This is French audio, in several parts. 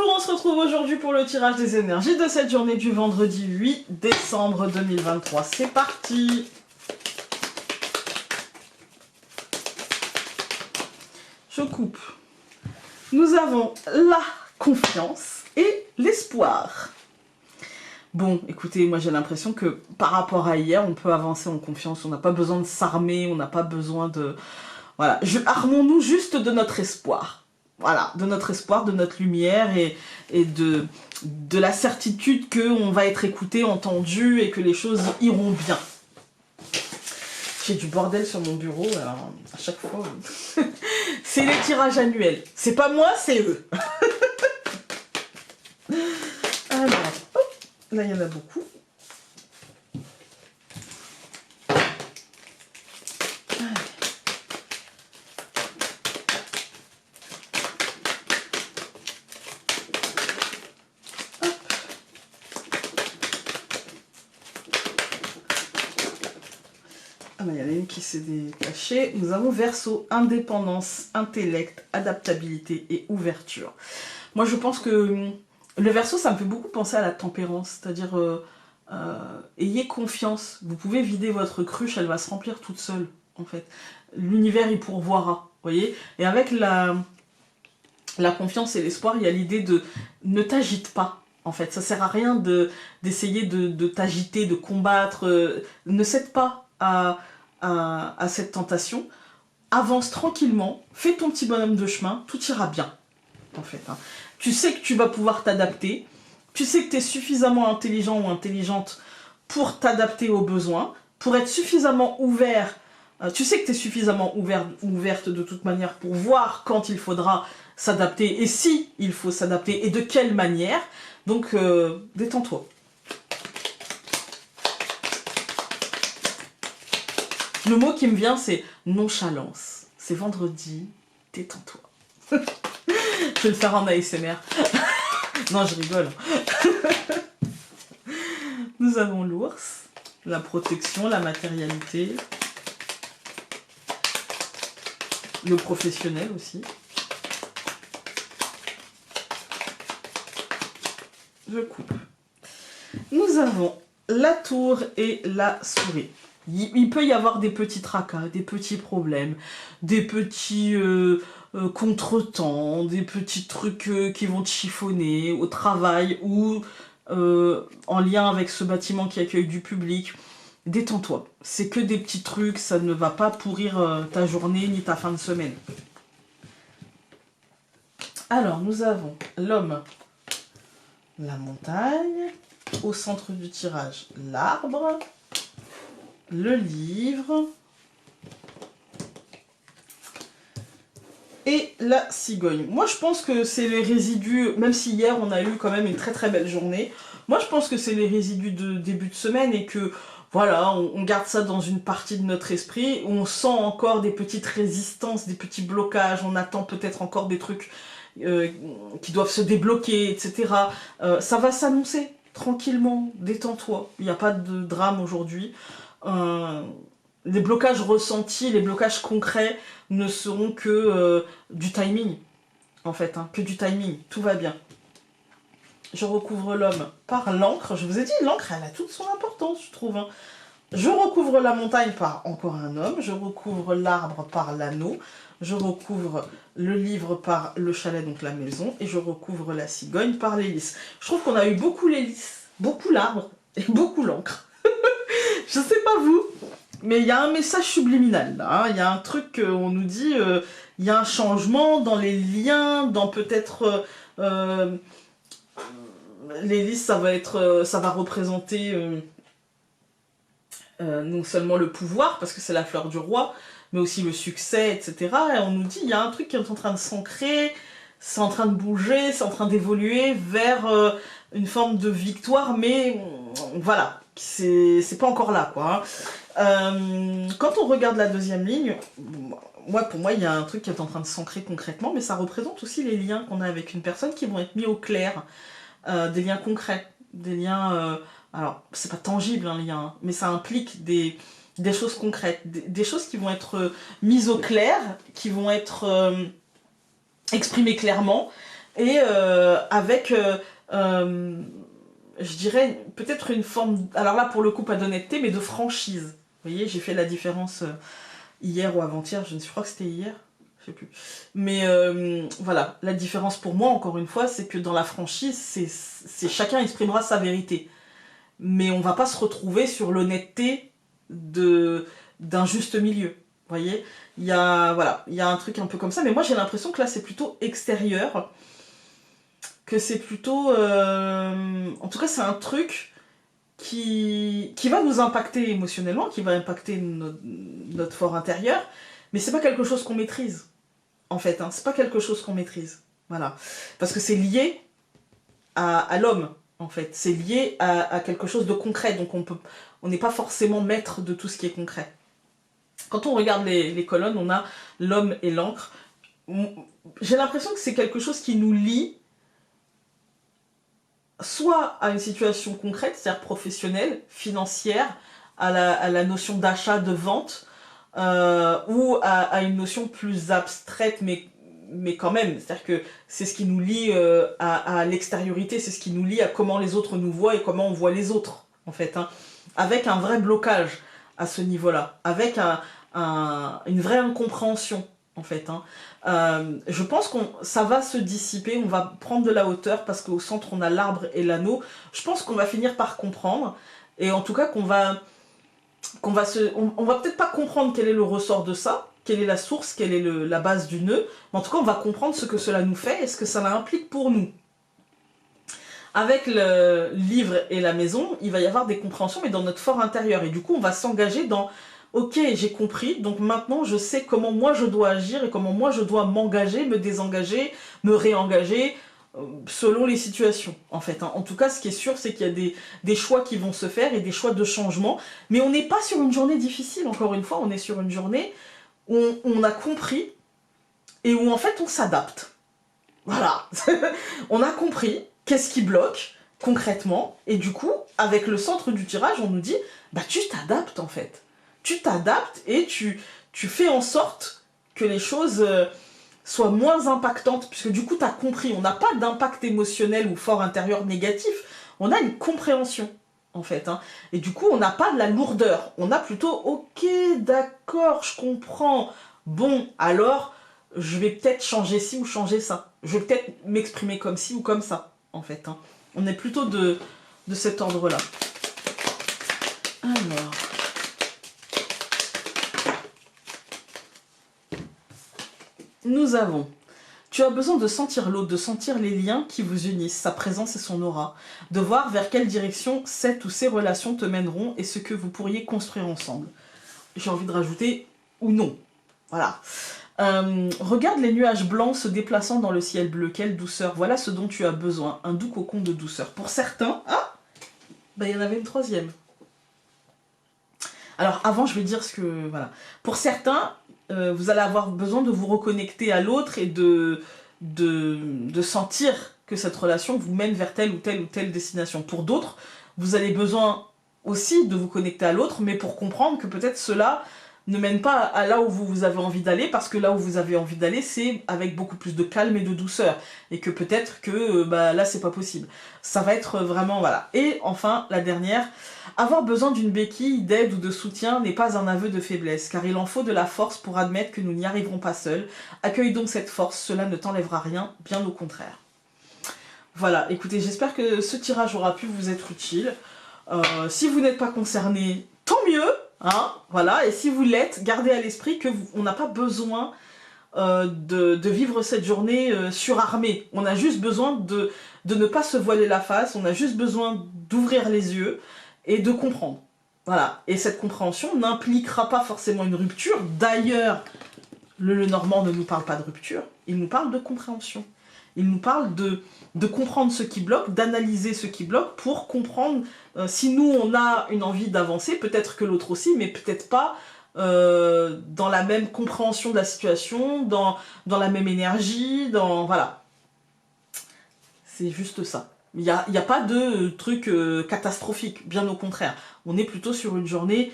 Bonjour, on se retrouve aujourd'hui pour le tirage des énergies de cette journée du vendredi 8 décembre 2023. C'est parti! Je coupe. Nous avons la confiance et l'espoir. Bon, écoutez, moi j'ai l'impression que par rapport à hier, on peut avancer en confiance. On n'a pas besoin de s'armer, on n'a pas besoin de... Voilà, armons-nous juste de notre espoir. Voilà, de notre espoir, de notre lumière et de la certitude qu'on va être écouté, entendu et que les choses iront bien. J'ai du bordel sur mon bureau, alors à chaque fois... c'est les tirages annuels. C'est pas moi, c'est eux. Alors, hop, là il y en a beaucoup. Il y en a une qui s'est détachée. Nous avons Verseau, indépendance, intellect, adaptabilité et ouverture. Moi, je pense que le Verseau, ça me fait beaucoup penser à la tempérance. C'est-à-dire, ayez confiance. Vous pouvez vider votre cruche, elle va se remplir toute seule, en fait. L'univers, il pourvoira, vous voyez. Et avec la confiance et l'espoir, il y a l'idée de ne t'agite pas. En fait, ça sert à rien d'essayer de t'agiter, de combattre. Ne cède pas à cette tentation, avance tranquillement, fais ton petit bonhomme de chemin, tout ira bien, en fait. Hein. Tu sais que tu vas pouvoir t'adapter, tu sais que tu es suffisamment intelligent ou intelligente pour t'adapter aux besoins, pour être suffisamment ouvert, tu sais que tu es suffisamment ouvert ou ouverte de toute manière pour voir quand il faudra s'adapter et si il faut s'adapter et de quelle manière, donc détends-toi. Le mot qui me vient, c'est nonchalance. C'est vendredi, détends-toi. Je vais le faire en ASMR. Non, je rigole. Nous avons l'ours, la protection, la matérialité, le professionnel aussi. Je coupe. Nous avons la tour et la souris. Il peut y avoir des petits tracas, des petits problèmes, des petits contretemps, des petits trucs qui vont te chiffonner au travail ou en lien avec ce bâtiment qui accueille du public. Détends-toi, c'est que des petits trucs, ça ne va pas pourrir ta journée ni ta fin de semaine. Alors, nous avons l'homme, la montagne, au centre du tirage, l'arbre, le livre et la cigogne. Moi, je pense que c'est les résidus, même si hier, on a eu quand même une très très belle journée, moi, je pense que c'est les résidus de début de semaine et que, voilà, on garde ça dans une partie de notre esprit, où on sent encore des petites résistances, des petits blocages, on attend peut-être encore des trucs qui doivent se débloquer, etc. Ça va s'annoncer tranquillement, détends-toi, il n'y a pas de drame aujourd'hui. Les blocages ressentis, les blocages concrets ne seront que du timing, en fait, hein, que du timing, tout va bien. Je recouvre l'homme par l'encre, je vous ai dit, l'encre, elle a toute son importance, je trouve. Hein. Je recouvre la montagne par encore un homme, je recouvre l'arbre par l'anneau, je recouvre le livre par le chalet, donc la maison, et je recouvre la cigogne par l'hélice. Je trouve qu'on a eu beaucoup l'hélice, beaucoup l'arbre et beaucoup l'encre. Je sais pas vous, mais il y a un message subliminal là, hein. Il y a un truc on nous dit, il y a un changement dans les liens, dans peut-être l'hélice, ça va représenter non seulement le pouvoir, parce que c'est la fleur du roi, mais aussi le succès, etc. Et on nous dit, il y a un truc qui est en train de s'ancrer, c'est en train de bouger, c'est en train d'évoluer vers une forme de victoire, mais voilà, c'est pas encore là, quoi. Quand on regarde la deuxième ligne, pour moi, il y a un truc qui est en train de s'ancrer concrètement, mais ça représente aussi les liens qu'on a avec une personne qui vont être mis au clair, des liens concrets, des liens... alors, c'est pas tangible un lien, hein, mais ça implique des choses concrètes, des choses qui vont être mises au clair, qui vont être exprimées clairement, et avec, je dirais, peut-être une forme, alors là pour le coup pas d'honnêteté, mais de franchise. Vous voyez, j'ai fait la différence hier ou avant-hier, je crois que c'était hier, je sais plus. Mais voilà, la différence pour moi, encore une fois, c'est que dans la franchise, c'est chacun exprimera sa vérité. Mais on va pas se retrouver sur l'honnêteté d'un juste milieu. Vous voyez, voilà, il y a un truc un peu comme ça, mais moi j'ai l'impression que là c'est plutôt extérieur, que c'est plutôt... en tout cas c'est un truc qui va nous impacter émotionnellement, qui va impacter notre fort intérieur, mais c'est pas quelque chose qu'on maîtrise, en fait, hein, c'est pas quelque chose qu'on maîtrise, voilà. Parce que c'est lié à l'homme, en fait, c'est lié à quelque chose de concret, donc on n'est pas forcément maître de tout ce qui est concret. Quand on regarde les colonnes, on a l'homme et l'encre. J'ai l'impression que c'est quelque chose qui nous lie soit à une situation concrète, c'est-à-dire professionnelle, financière, à la notion d'achat, de vente, ou à une notion plus abstraite, mais quand même, c'est-à-dire que c'est ce qui nous lie à l'extériorité, c'est ce qui nous lie à comment les autres nous voient et comment on voit les autres, en fait, hein, avec un vrai blocage à ce niveau-là, avec une vraie incompréhension, en fait, hein. Je pense que ça va se dissiper, on va prendre de la hauteur parce qu'au centre on a l'arbre et l'anneau. Je pense qu'on va finir par comprendre, et en tout cas on va peut-être pas comprendre quel est le ressort de ça, quelle est la source, quelle est la base du nœud, mais en tout cas on va comprendre ce que cela nous fait et ce que ça implique pour nous. Avec le livre et la maison, il va y avoir des compréhensions, mais dans notre fort intérieur, et du coup on va s'engager dans ok, j'ai compris, donc maintenant je sais comment moi je dois agir et comment moi je dois m'engager, me désengager, me réengager, selon les situations, en fait, hein. En tout cas, ce qui est sûr, c'est qu'il y a des choix qui vont se faire et des choix de changement, mais on n'est pas sur une journée difficile, encore une fois, on est sur une journée où on a compris et où en fait on s'adapte. Voilà, on a compris qu'est-ce qui bloque concrètement, et du coup, avec le centre du tirage, on nous dit, bah tu t'adaptes en fait. Tu t'adaptes et tu fais en sorte que les choses soient moins impactantes, puisque du coup tu as compris, on n'a pas d'impact émotionnel ou fort intérieur négatif, on a une compréhension, en fait, hein. Et du coup on n'a pas de la lourdeur, on a plutôt, ok, d'accord, je comprends, bon, alors je vais peut-être changer ci ou changer ça, je vais peut-être m'exprimer comme ci ou comme ça, en fait, hein. On est plutôt de cet ordre-là. Alors... nous avons, tu as besoin de sentir l'autre, de sentir les liens qui vous unissent, sa présence et son aura, de voir vers quelle direction cette ou ces relations te mèneront et ce que vous pourriez construire ensemble. J'ai envie de rajouter, ou non. Voilà. Regarde les nuages blancs se déplaçant dans le ciel bleu, quelle douceur, voilà ce dont tu as besoin, un doux cocon de douceur. Pour certains, il y en avait une troisième. Alors avant, je vais dire ce que... Voilà. Pour certains, vous allez avoir besoin de vous reconnecter à l'autre et de sentir que cette relation vous mène vers telle ou telle destination. Pour d'autres, vous avez besoin aussi de vous connecter à l'autre, mais pour comprendre que peut-être cela ne mène pas à là où vous avez envie d'aller, parce que là où vous avez envie d'aller, c'est avec beaucoup plus de calme et de douceur, et que peut-être que là, c'est pas possible. Ça va être vraiment, voilà. Et enfin, la dernière, avoir besoin d'une béquille, d'aide ou de soutien n'est pas un aveu de faiblesse, car il en faut de la force pour admettre que nous n'y arriverons pas seuls. Accueille donc cette force, cela ne t'enlèvera rien, bien au contraire. Voilà, écoutez, j'espère que ce tirage aura pu vous être utile. Si vous n'êtes pas concerné, tant mieux, hein, voilà, et si vous l'êtes, gardez à l'esprit que on n'a pas besoin de vivre cette journée surarmée. On a juste besoin de ne pas se voiler la face, on a juste besoin d'ouvrir les yeux et de comprendre. Voilà, et cette compréhension n'impliquera pas forcément une rupture. D'ailleurs, le Normand ne nous parle pas de rupture, il nous parle de compréhension. Il nous parle de comprendre ce qui bloque, d'analyser ce qui bloque pour comprendre si nous on a une envie d'avancer, peut-être que l'autre aussi, mais peut-être pas dans la même compréhension de la situation, dans la même énergie, voilà. C'est juste ça. Il n'y a pas de truc catastrophique, bien au contraire. On est plutôt sur une journée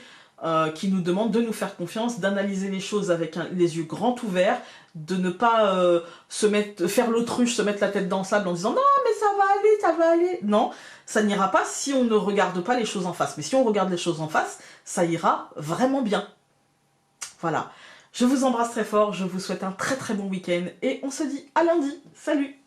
qui nous demande de nous faire confiance, d'analyser les choses avec les yeux grands ouverts, de ne pas faire l'autruche, se mettre la tête dans le sable en disant non mais ça va aller, ça va aller. Non, ça n'ira pas si on ne regarde pas les choses en face. Mais si on regarde les choses en face, ça ira vraiment bien. Voilà. Je vous embrasse très fort, je vous souhaite un très très bon week-end et on se dit à lundi. Salut!